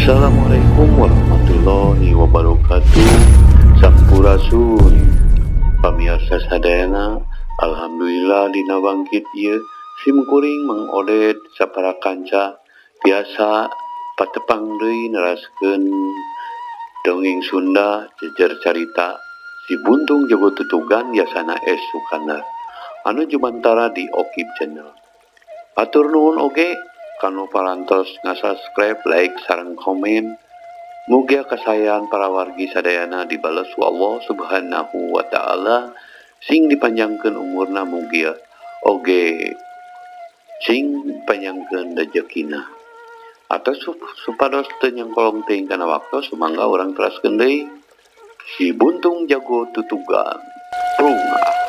Assalamualaikum warahmatullahi wabarakatuh. Sampurasun pamirsa sadayana, alhamdulillah dina bangkit ieu simkuring Mang Odet sapara kanca biasa patepang deui neraskeun dongeng Sunda jejer carita si buntung jago tutugan biasana es Sukandar anu jumantara di Okip Channel. Atur nuhun oge kanu parantos ngasubscribe, like, sareng komen. Mugia kasayan para wargi sadayana dibales ku Allah Subhanahu wa taala sing dipanjangkeun umurna, mugia oge sing panjangkeun rejekina. Atos supados teu nyangkolong teuing kana waktu sumangga urang teraskeun deui si buntung jago tutugan. Prungah.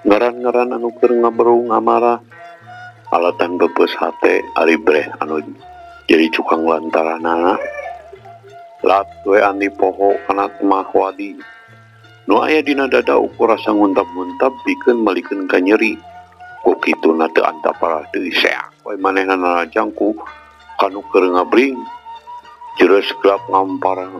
Ngaran-ngaran anu keur ngaberung amarah alatan bebes hate ari breh anu jadi cukang lantaranana lat we andi poho kana temah wadi nu aya dina dada ukur rasa nguntap-nguntap pikeun malikeun ka nyeri ku kituna teu antapara deui seak we manehna narajangku kanu keur ngabring jeres gelap ngampar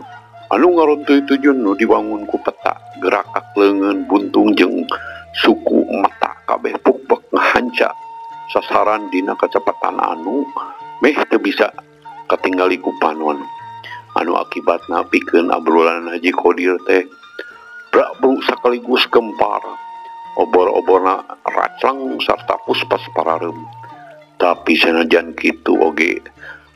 anu ngarontoy tujun nu diwangun ku peta gerak leungeun buntung jeung suku mata kabeh pukbek ngahanca sasaran dina kecepatan anu meh teu bisa katinggali ku panon anu akibatna pikeun abrolan Haji Qodir teh brak-bruk sakaligus gempar obor-oborna raclang sarta puspas pararem. Tapi sanajan kitu oge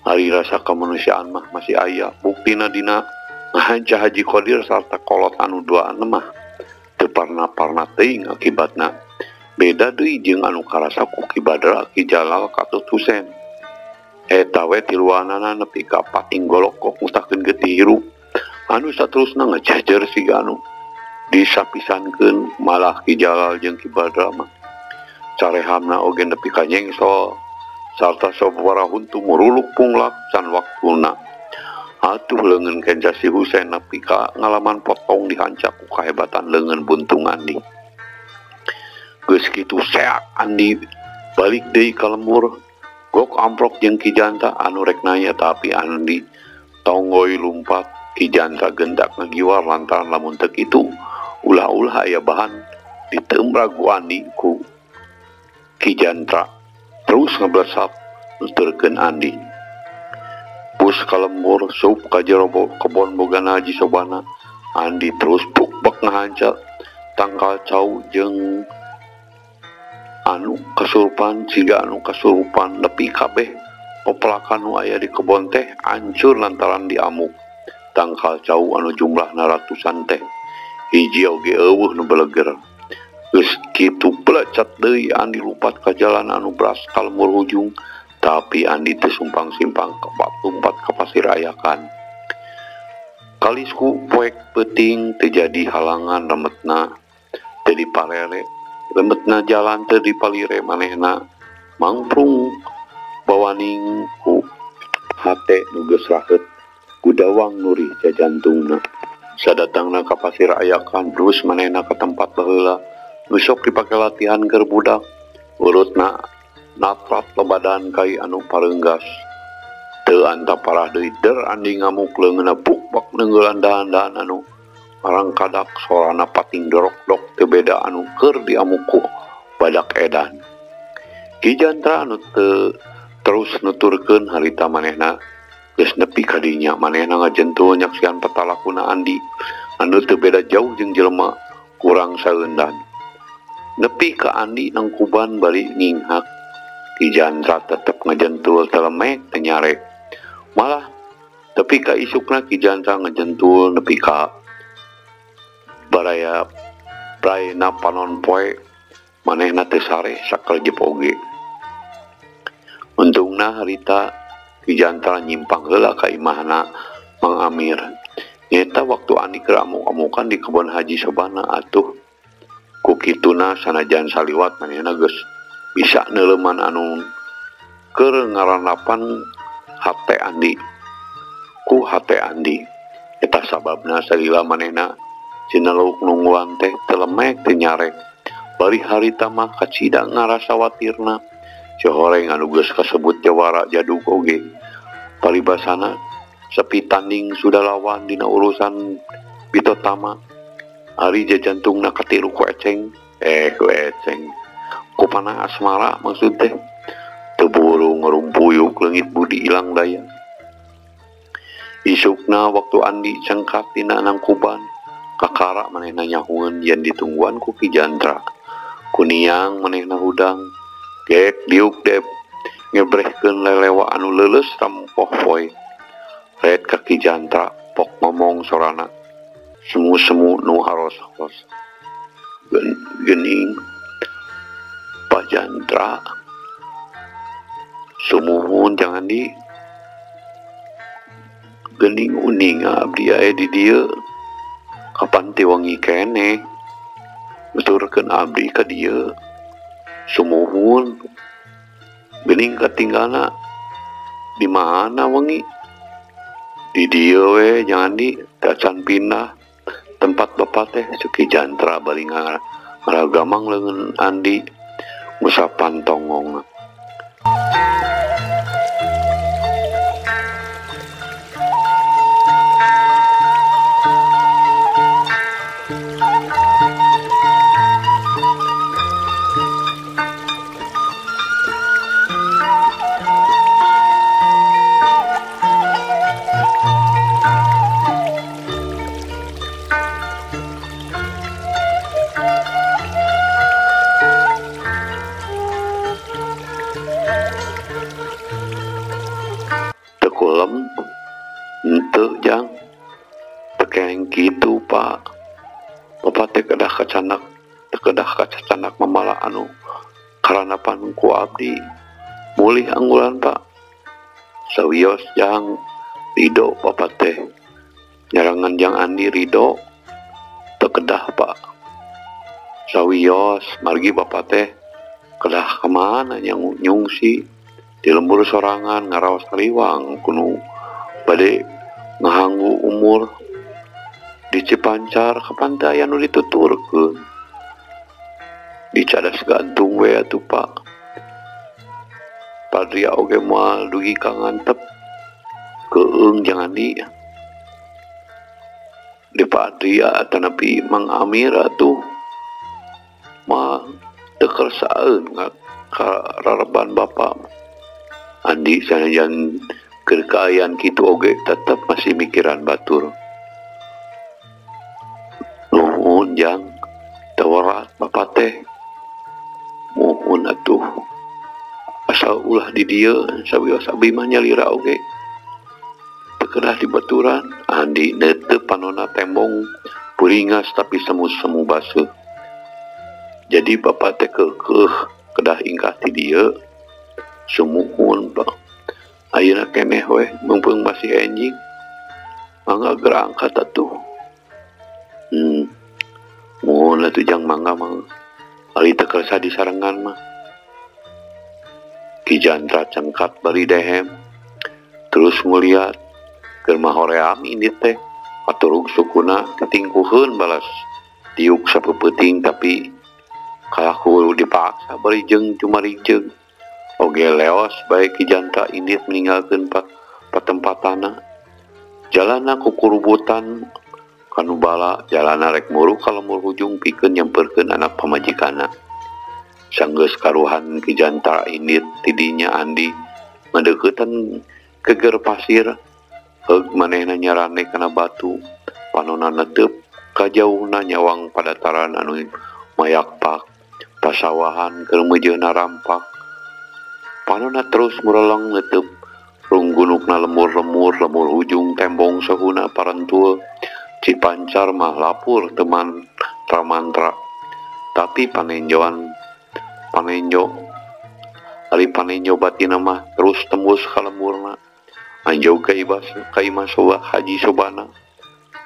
hari rasa kemanusiaan mah masih aya buktina dina ngahanca Haji Qodir sarta kolot anu duaan mah teu parna-parna teuing akibatna beda deui jeung anu karasa ku Ki Badra Ki Jalal Katut Husein eta we tiluanana nepi ka pating golok kok mutakeun getih hirup anu saterusna ngejejer siga anu disapisankeun malah Ki Jalal jeung Ki Badra mah carehamna oge nepi ka nyengsol sarta sababaraha huntu muruluk punglak can waktuna. Atuh leungeun kenca si Husein nepi ka ngalaman potong dihancak ku kahebatan leungeun buntung Andi. Geus kitu seak Andi balik deui ka lembur gok amprok jeung Ki Janta anu rek nanya tapi Andi tonggoy lumpat. Ki Janta gendak ngagiwar lantaran lamun teu kitu ulah-ulah aya bahan diteumbra ku Andi ku Ki Janta terus ngeblesap nuturkeun Andi. Pus kalembur sup ka jero kebon bogana Haji Sobana Andi terus pukbek ngahanca tangkal cau jeung anu kasurupan siga anu kasurupan nepi kabeh peplakan nu aya di kebon teh hancur lantaran diamuk tangkal cau anu jumlahna ratusan teh hiji oge eueuh nu beleger. Geus kitu pelecat deui Andi lupat ka jalan anu beras kalembur ujung tapi Andi teu sumpang-simpang kepat-lumpat ka pasir ayakan. Kalisku poek peuting teu jadi halangan remetna teu diparere remetna jalan teu dipalire manehna mangprung bawaning ku hate nu geus rahet ku dawang nurih jajantungna. Sadatangna ka pasir ayakan terus manehna ka tempat baheula nu sok dipake latihan keur budak urutna natrat lebadan kai anu pareunggas teu antaparah deui der Andi ngamuk leungeunna pukbak neungeulan dahan-dahan anu marangkadak sorana pating dorok-dok teu beda anu keur diamuku badak edan. Ki Janta anu teu terus nuturkeun harita manehna geus nepi ka dinya manehna ngajentul nyaksian patalakuna Andi anu teu beda jauh jeung jelema kurang saeundan. Nepi ka Andi nangkuban bari nginghak Ki Janta tetep ngajentul telemek tenyarek malah tepi ka isukna Ki Janta ngajentul nepi ka baraya praena panon poe manehna teu sare sakalejep oge. Untungna harita Ki Janta nyimpang heula ka imahna Mang Amir nyata waktu Andi keur amuk-amukan di kebon Haji Sobana atuh ku kituna sanajan saliwat manehna geus bisa neuleman anu keur ngaranapan hate Andi. Ku hate Andi. Eta sababna salila manehna sineluk nungguan teh telemek teu nyarek. Bari harita mah kacida ngarasa watirna. Si horeng anu geus kasebut jawara jaduk oge. Paribasana sepi tanding sudah lawan dina urusan bitotama. Ari jajantungna katilu ku eceng. Ku eceng. Ku panah asmara maksud teh. Teu buru ngarumpuyuk leungit budi ilang daya. Isukna waktu Andi cengkat dina nangkuban, kakara manehna nyahueun yen ditungguan ku Ki Jantra. Kuniang manehna hudang, gek diuk dep, ngebrehkeun lelewa anu leuleus rampoh poe. Red ka Ki Jantra, pok ngomong sorana, semu-semu nu haros-haros. Geuning, Pak Jantra, sumuhun jangan di geuning uning abdi aya di dieu. Kapan teh wengi keneh nuturkeun abdi ka dieu. Sumuhun. Geuning katinggalna di mana wengi? Di dieu we jangan di tacan pindah tempat bapak teh. Ki Jantra bari ngaragamang leungeun Andi ngusapan tongong. Tekulem henteu jang tekeng kitu Pak. Bapak teh kedah kacanak mamala anu karanapan ku abdi mulih anggulan Pak. Sawios jang ridho Bapak teh nyarangan jang Andi ridho teu kedah Pak. Sawios margi Bapak teh kedah kemana nyungsi di lembur sorangan ngaraos hariwang kuno bade ngahanggu umur di Cipancar kapan teh aya nu dituturkeun di cadas gantung we atuh Pak. Padria oge moal dugi ka ngantep keung jangan di Padria tanapi Mang Amir atuh mah teu kersaeun ngarareban Bapak. Andi sanajan kekayaan kitu oge tetep masih mikiran batur. Nuhun jang tawarat Bapak teh. Muhun atuh. Asal ulah di dieu sawios abdi mah nyalira oge. Teu kedah dibaturan. Andi netep panonna tembong puringas tapi semu-semu baseuh. Jadi Bapak teh keukeuh kedah ingkah ti dieu. Sumuhun Pak. Ayeuna keneh we mumpung masih enjing. Mangga gerangkat atuh. Muhun atuh jang mangga mah. Ali teu kersa disarengan mah. Ki Jantra cengkat bari dehem. Terus nguliat keur mahoream ini teh paturug sukuna ketingkuheun balas diuk sapeupeting tapi kalaku dipaksa bari jeung cumarijeng. Oge leos baik Ki Jantra indit meninggalkeun patempatana. Jalanna kukurubutan kanu bala jalanna rek muru ka lemur hujung pikeun nyampeurkeun anak pamajikanna. Sanggeus karuhan Ki Jantra indit tidinya Andi ngadeukeuten ke ger pasir. Heug manehna nyarane kana batu. Panonna netep kajauhna nyawang padataran anu mayakpak. Pasawahan keur meujeunna rampak. Panonna terus mureleng netep runggunukna lemur ujung tembong sahuna parantua. Cipancar mah lapur teman tramantra. Tapi panenjo ari panenjo batina mah terus tembus ka lemurna. Anjau ka imah soba Haji Sobana.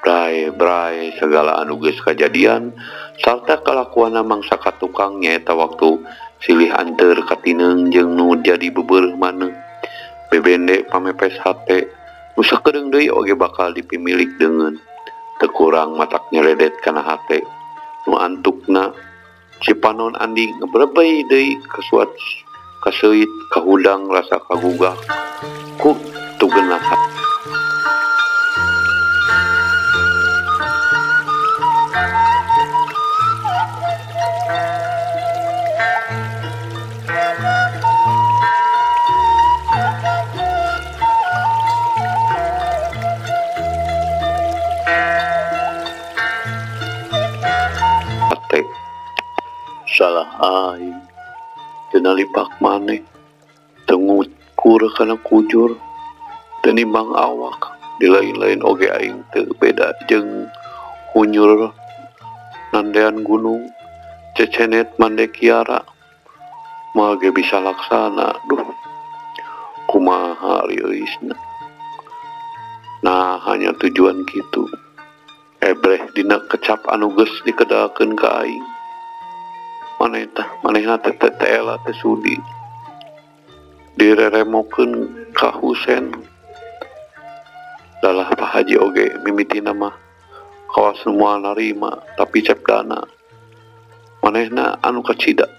Bray segala anu geus kajadian sarta kalakuanna mangsa katukang nyaeta waktu silih anteur katineung jeung nu jadi bebeureuh maneh. bebende pamepes hate nu sakedeung deui oge bakal dipimilik dengan teu kurang matak nyeredet kana hate nu antukna si panon Andi ngebrebei deui kasuat kaseuit kahudang rasa kagugah ku tugeunna hate salah aing teu nalipak maneh teu ngukur kana kujur teu nimbang awak di lain-lain oge aing teu beda jeung hunyur nandean gunung cecenet mande kiara mage bisa laksana duh kumaha reueisna nah hanya tujuan kitu ebreh dina kecap anu geus dikedakeun ka aing manehna teh teela teh sudi direremokeun ka Husen dalah Pak Haji oge mimitina mah kawas semua narima tapi cepdana manehna anu kacida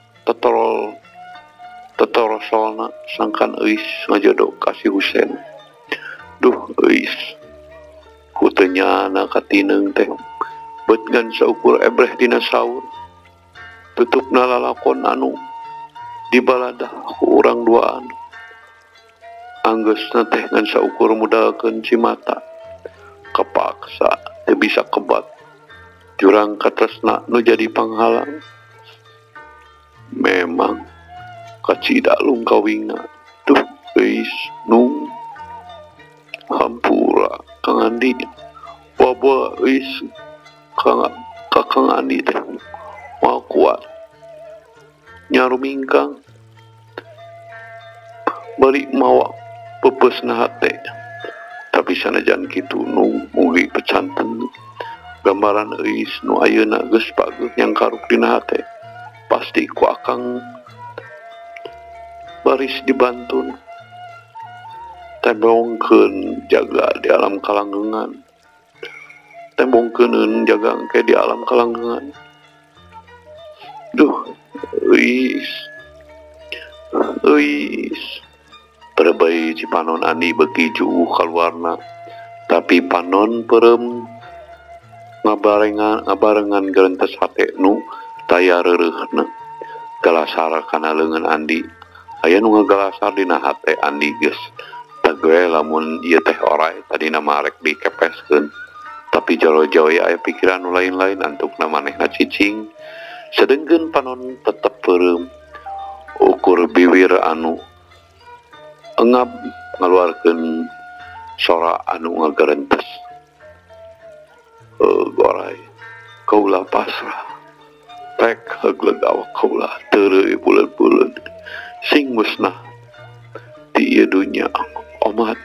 tetorosolna sangkan euis ngajodo ka si Husen duh euis kuteunyana katineung teh beut ngan saukur ebreh dina saur tutupna lalakon anu dibaladah ku urang duaan anggeusna teh ngan saukur mudalkeun si mata kapaksa teu bisa kebat jurang katresna nu jadi panghalang memang kacida lungkawingna tuh geus nu hampura Kang Andi bawa geus Kang Andi teh mau kuat nyarumingkang bari mawa pepesna hate tapi sanajan kitu nu mugi pecanten gambaran euis nu ayeuna geus pageuk yang karuk dina hate pasti ku akang baris dibantun tembongkeun jaga di alam kalanggengan tembongkeun jaga engke di alam kalanggengan duh euis perebay si panon Andi beuki juuh kaluarna tapi panon perem ngabarengan gerentes hate nu taya reureuhna galasar kana leungeun Andi aya nu ngagalasar dina hate Andi geus tagoe lamun ieu teh oray tadina marek dikepeskeun tapi jolo-jolo aya pikiran nu lain-lain antukna manehna cicing sedengkeun panon tetep perem ukur bibir anu engap ngaluarkeun sora anu ngagerentes goray kaula pasrah rek hegleg awak kaula teu buleud-buleud sing musnah di ieu dunya omat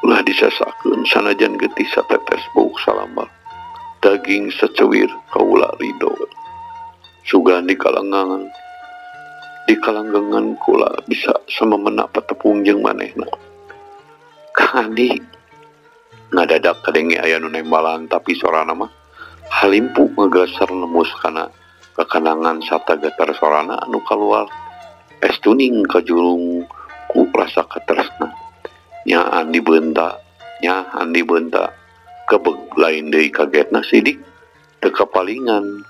ulah disasakeun sanajan getih satetes bau salambar daging secewir kaula ridho sugan di kalanggengan kula bisa samemena patepung jeung manehna Kang Andi ngadadak kadenge aya nu nembalan tapi sorana mah halimpu ngagasar lemus kana kakanangan sarta getar sorana anu kaluar estuning kajulung ku rasa katresna nya Andi beunta kebeg lain deui kagetna sidik teu kapalingan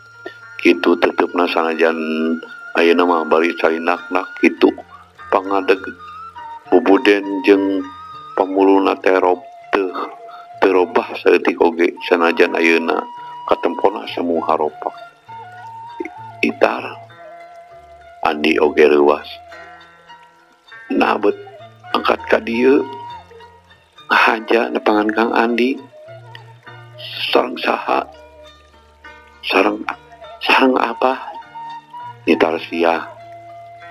kitu tetepna sanajan ayeuna mah bari carinaknak kitu pangadeg bubuden jeung pamuluna teh teu robah saeutik oge sanajan ayeuna katempona semu haropak itar Andi oge reuwas nabet angkat ka dieu haja nepangan Kang Andi sareng saha sareng apa nitar sia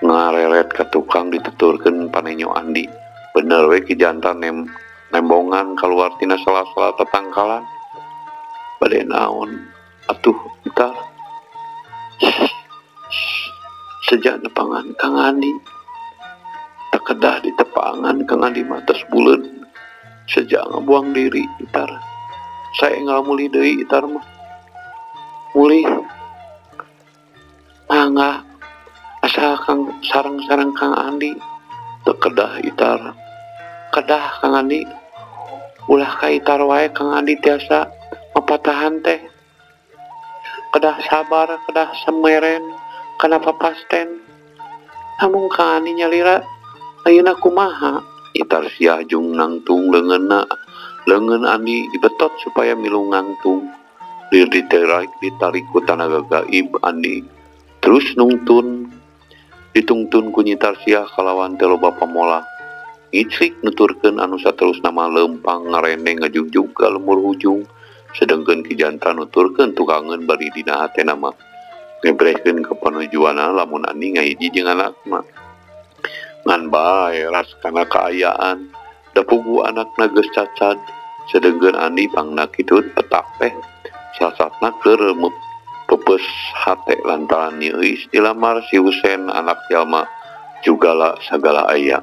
ngareret ka tukang dituturkeun panenyo Andi bener we ki jantan nembongan keluar tina sela-sela tetangkalan bade naon atuh entar sejak nepangan Kang Andi tak kedah di tepangan Kang Andi matas bulan sejak ngebuang diri itar saya ngamuli deui itar mah muli mangga asa Kang sarang-sarang Kang Andi teu kedah itar kedah Kang Andi ulah ka itar wae Kang Andi tiasa mapatahan teh kedah sabar kedah semeren kana papasten namun Kang Andi nyalira ayeuna kumaha itar sia jung nangtung leungeun Andi dibetot supaya milu ngangtung lir ditarik ku tanaga gaib Andi terus nungtun ditungtun ku nyitar sia kalawan teu loba pamola ngicrik nuturkeun anu saterus nama lempang ngarene ngajugjug ka lemur ujung sedengkeun ki jantan nuturkeun tukangeun bari dina hatena mah ngebrehkeun ka panujuana lamun Andi ngahiji jeung anakna ngan bae ras kana kaayaan da pugu anakna geus cacad sedengkeun Andi pangna kitu petapeh sasatna keur pepeus hate lantaran nyeuis dilamar si Husen anak jalma jugala sagala aya.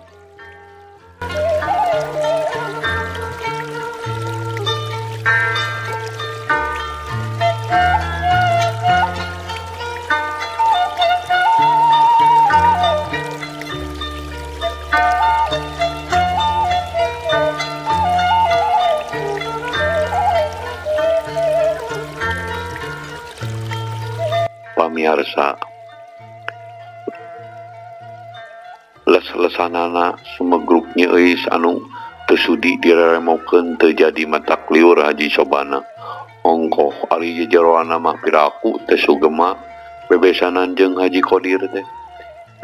Pamiarsa les-lesanana sumegruk nyeuis anu teu sudi direremokeun teu jadi matak liur haji sobana ongkoh ari jejeroana mah piraku teu sugema bebesanan jeung Haji Qodir teh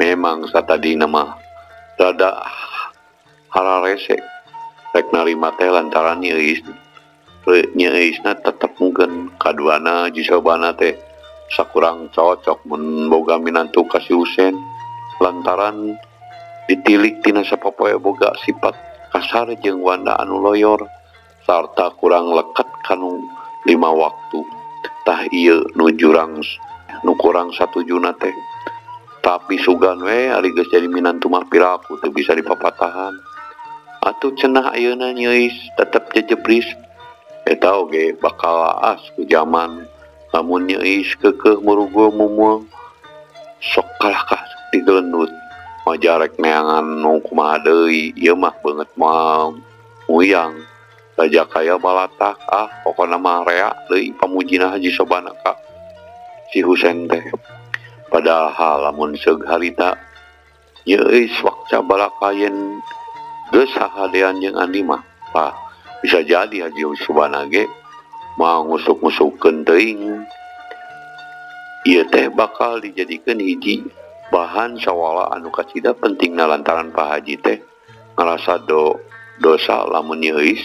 memang satadina mah rada hararese rek narima teh lantaran nyeuisna tetep mungkin kaduana Haji Sobana teh sakurang cocok mun boga minantu ka si Husen lantaran ditilik tina sapopoe boga sifat kasar jeung wanda anu loyor sarta kurang leket kanu 5 waktu tah ieu nu jurang nu kurang satujuna teh tapi sugan we ari geus jadi minantu mah piraku teu bisa dipapatahan atuh cenah ayeuna nyeuis tetep jejebris eta oge bakal laas ku zaman lamun nyeuis keukeuh murugo mumuang sok kalahkah digelenut majarek neangan nu kumaha deui ieu mah beungeut moal muyang raja kaya balatak pokona mah rea deui pamujina Haji Sobana ka si Husen teh padahal lamun seug harita nyeuis wakca balakayen geus sahadean jeung Andi mah bisa jadi Haji Sobana ge mau ngusuk-ngusukkeun teuing ieu teh bakal dijadikeun hiji bahan sawala anu kacida pentingna lantaran Pak Haji teh ngarasa dosa lamun nyeuis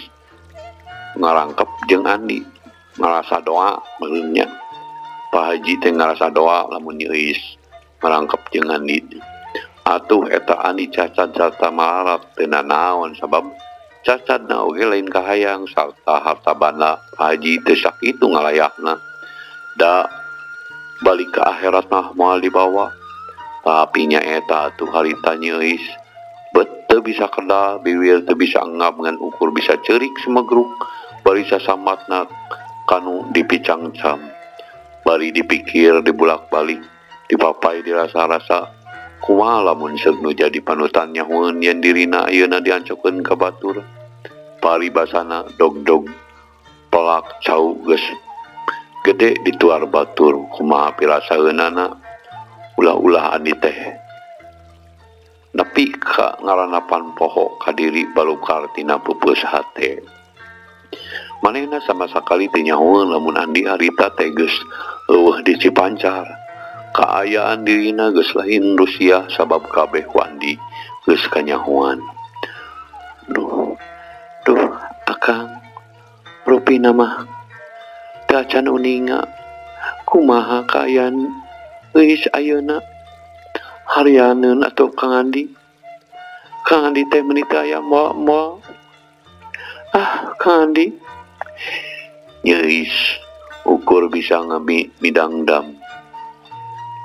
ngarangkep jeung Andi ngarasa doa meureunnya Pak Haji teh ngarasa doa lamun nyeuis ngarangkep jeung Andi atuh eta Andi cacat sarta malarat teu nanaon sabab cacadna oge lain kahayang sarta harta banda Pak Haji teu sakitu ngalayakna da balik ke akhirat mah moal dibawa tapi nya eta atuh harita nyeuis bet teu bisa kedah biwir teu bisa engap ngan ukur bisa ceurik sumegruk bari sasamatna kanu dipicang cam bari dipikir dibulak-balik dipapai dirasa-rasa kumaha lamun seug nu jadi panutan nyahoeun yen dirina ayeuna diancokeun ka batur paribasana dog-dog pelak cau geus gede dituar batur kumaha pirasaeunana ulah-ulah Andi teh nepi ka ngaranapan poho ka diri balukar tina peupeus hate manehna sama sakali teu nyahoeun lamun Andi harita teh geus eueuh di Cipancar kaayaan dirina geus lain Rusia sabab kabeh ku Andi geus kanyahoan duh akang rupina mah teu acan uninga kumaha kaayaan geus ayeuna harianeun atuh Kang Andi teh meuni teh aya moal Kang Andi nyeuis ukur bisa midangdam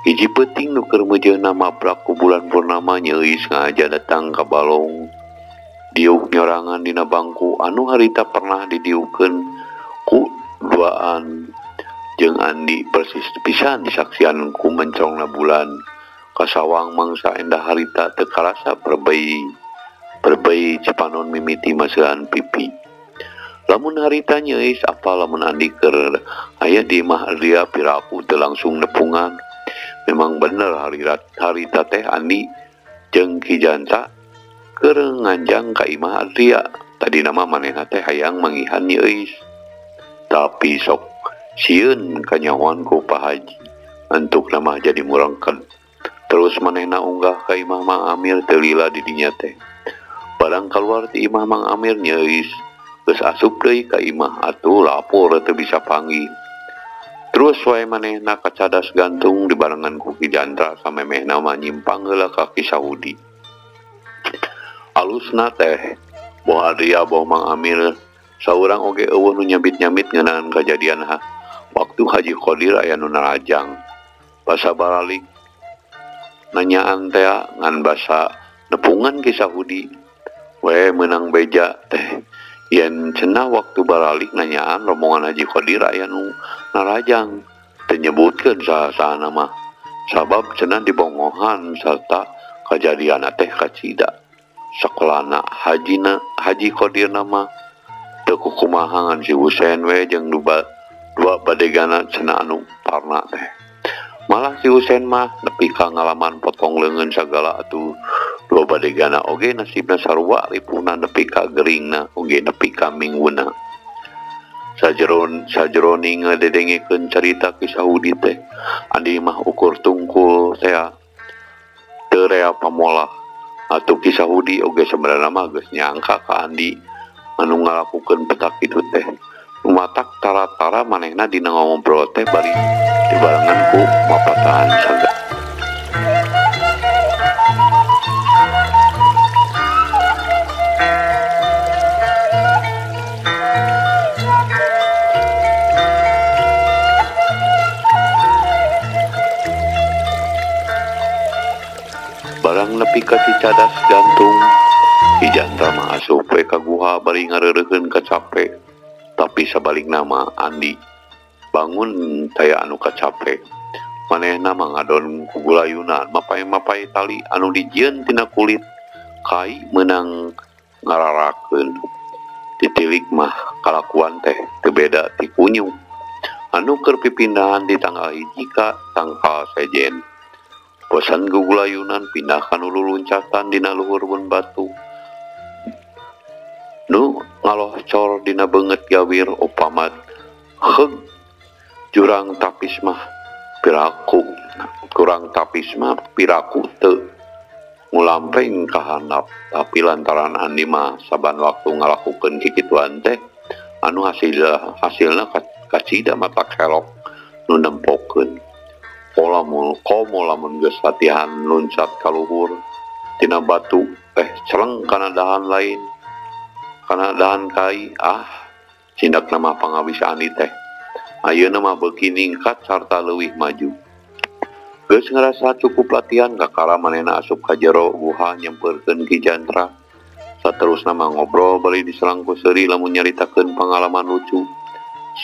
hiji peuting nu keur mejeuna mabrak ku bulan purnama nyeuis ngaja datang ka balong diuk nyorangan dina bangku anu harita pernah didiukeun ku duaan jeung Andi persis pisan disaksian ku mencorongna bulan kasawang mangsa endah harita teu karasa perbei cipanon mimiti maseuhan pipi. Lamun harita nyeuis apa lamun Andi keur aya di imah dia piraku teu langsung nepungan. Memang bener harita teh Andi jeung Ki Janta keur nganjang ka imah Adria. Tadi nama manehna teh hayang mangihan nyeuis. Tapi sok sieun kanyawan ku Pak Haji. Antuk nama jadi murangkeun. Terus manehna unggah ka imah Mang Amir teu lila di dinya teh. Barang kaluar ti imah Mang Amir nyeuis geus asup deui ka imah atuh lapor teu bisa panggih. Terus wae manehna kacadas gantung di barengan ku Ki Jandra samemehna mah nyimpang heula ka Ki Saudi. Alusna teh boh Adria boh Mang Amir saurang oge eueuh nu nyambit-nyambit ngeunaan kajadian waktu Haji Qadir aya nu narajang. Basa baralik nanyaan teh ngan basa nepungan Ki Saudi. We meunang beja teh yen cenah waktu baralik nanyaan rombongan Haji Qadir aya nu narajang teu nyebutkeun saha-saha nama sabab cenah dibongohan sarta kajadian teh kacida sakolana Haji Qadir nama teu kukumaha ngan si Husein we jeung dua badegana cenah anu parna teh. Malah si Husein mah nepi ka ngalaman potong leungeun sagala atuh dua badegana oge nasibna sarua ripuna nepi ka geuringna oge nepi ka minguna. Sajeroning ngadedengekeun carita Ki Saudi teh Andi mah ukur tungkul teh teu rea pamolah atuh Ki Saudi oge sebenarnya mah geus nyangka ka Andi anu ngalakukeun petak kitu teh. Lumatak tara-tara manehna dina ngobrol teh bari dibarengan ku mapatahan saga. Barang nepi ka Cicadas gantung Ki Jandra mah asup we ka guha bari ngareureukeun kacape. Tapi sabalikna mah Andi bangun taya anu kacape. Manehna mah ngadon ku gulayunan mapai-mapai tali anu dijieun tina kulit kai meunang ngararakeun. Titilik mah kalakuan teh teu beda ti kunyu anu keur pipindahan di tanggal 1 ka tangkal sejen. Bosan gugulayunan pindah ka nu luluncatan dina luhur beun batu. Nu ngalohcor dina beungeut gawir upamat heug jurang tapis mah piraku. Kurang tapis mah piraku teu ngulampeng ka handap. Tapi lantaran Andi mah saban waktu ngalakukeun kikituan teh anu hasilna kacida mata kelok nu nempokeun. Komo lamun geus latihan loncat ka luhur tina batu celeng kana dahan lain kana dahan kai cindak nama pangabisa Andi teh ayeuna mah beuki ningkat sarta leuwih maju. Geus ngerasa cukup latihan kakara manehna asup ka jero guha nyempeurkeun Ki Jandra. Saterusna mah ngobrol bari diselang ku seuri lamun nyaritakeun pangalaman lucu.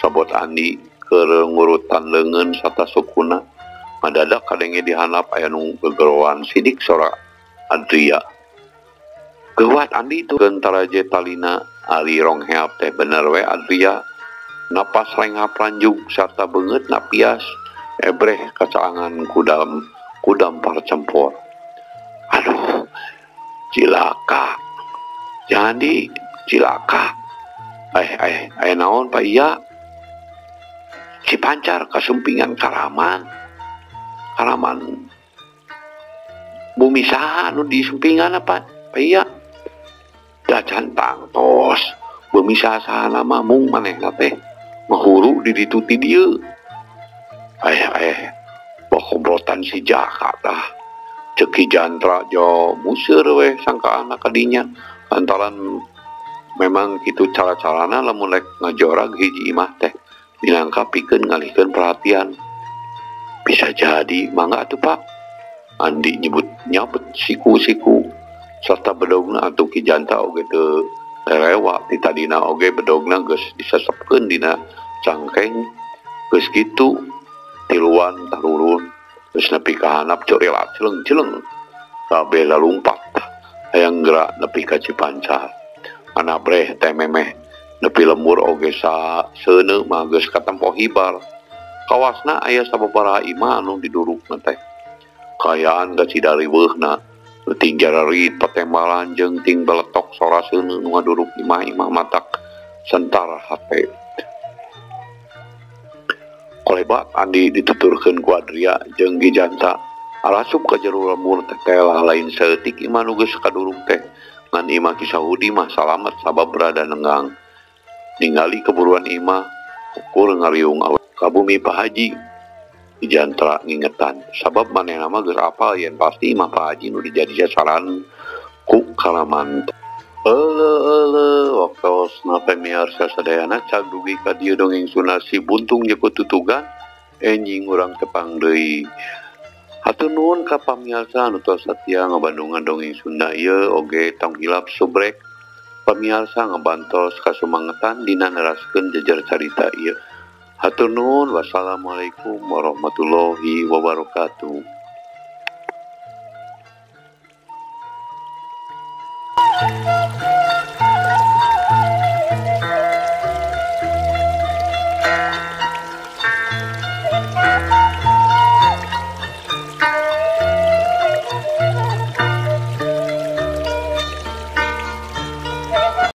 Sabot Andi keur ngurutan leungeun sarta sukuna. Madadak kadenge dihandap aya nu gegeroan sidik sora Adria. Geuwat Andi itu gentara je talina ari rongheap teh bener we Adria. Napas renghap lanjug sarta beungeut napias ebreh kacaangan kudam parcempor. Aduh, cilaka. Jadi cilaka. Naon Pak Iya? Si Pancar kasumpingan Karaman bumi saha anu di sumpingan apa Pak Iya? Dacan tangtos bumi saha nama mung manehna teh mahuru di ditu ti dieu. Bakobrotan si Jaka tah ceuk Ki Jandra jo museur we sangkaan kadinya lantaran memang kitu cara-carana lamun rek ngajorag hiji imah teh dilangka pikeun ngalihkeun perhatian. Bisa jadi, mangga atuh Pak. Andi nyabet siku-siku serta bedogna atuh Ki Janta oge teu terewa ti tadina oge bedogna geus disesepkeun dina cangkeng geus kitu tiluan tarurun geus nepi ka handap ceu rela celeng-celeng kabeh lalumpat hayang gerak nepi ka Cipancar. Anabreh teh memeh nepi lembur oge sa seuneu mah geus katempo hibar. Kawasna aya sababaraha imah anu didurukna teh. Kayaan ka cidariweuhna ting jararit patembalan jeung ting beletok sora seuneu nu ngaduruk imah-imah matak sentara hate. Kolebat Andi dituturkeun ku Adria jeung Ki Janta alasup ka jero lembur teh telah lain saeutik imah nu geus kaduruk teh ngan imah Ki Sahudi mah salamet sabab berada nenggang. Ningali keburuan imah ukur ngariung ka bumi Pak Haji. Ki Janta ngingetan sabab manehna mah geus apal yen pasti imah Pak Haji nu dijadi sasaran ku Kalaman. Waktosna pamiarsa sadayana cag dugi ka dieu dongeng Sunarsi buntung jeung tutugan enjing urang tepang deui. Hatur nuhun ka pamiarsa anu tos satia ngabandungan dongeng Sunda ieu oge tong hilap subrek pamiarsa ngabantos kasumangetan dina neraskeun jejer carita ieu. Hatur nuhun, wassalamualaikum warahmatullahi wabarakatuh.